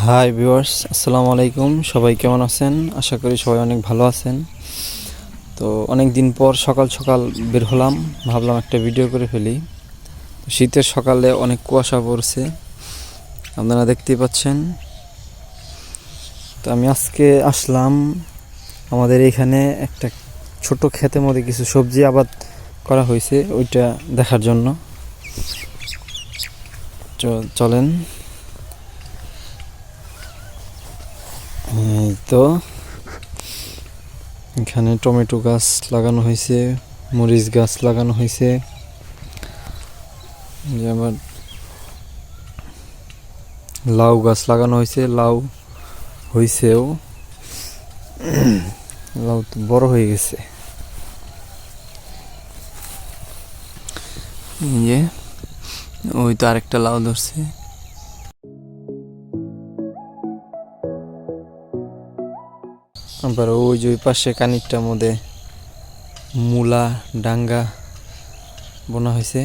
Hi viewers, আসসালামু আলাইকুম। সবাই কেমন আছেন? আশা করি সবাই অনেক ভালো আছেন। তো অনেক দিন পর সকাল সকাল বের হলাম, ভাবলাম একটা ভিডিও করে ফেলি। শীতের সকালে অনেক কুয়াশা পড়ছে, আপনারা দেখতেই পাচ্ছেন। তো আমি আজকে আসলাম আমাদের এখানে একটা ছোট ক্ষেতের মধ্যে কিছু সবজি আবাদ করা হয়েছে, ওইটা দেখার জন্য। চলেন। এই তো এখানে টমেটো গাছ লাগানো হয়েছে, মরিচ গাছ লাগানো হয়েছে, যেমন লাউ গাছ লাগানো হয়েছে, লাউ হয়েছেও, লাউ তো বড় হয়ে গেছে। ইয়ে ওই তো আরেকটা লাউ ধরছে। আবার ওই যে ওই পাশে কানিকটার মধ্যে মূলা ডাঙ্গা বোনা হয়েছে।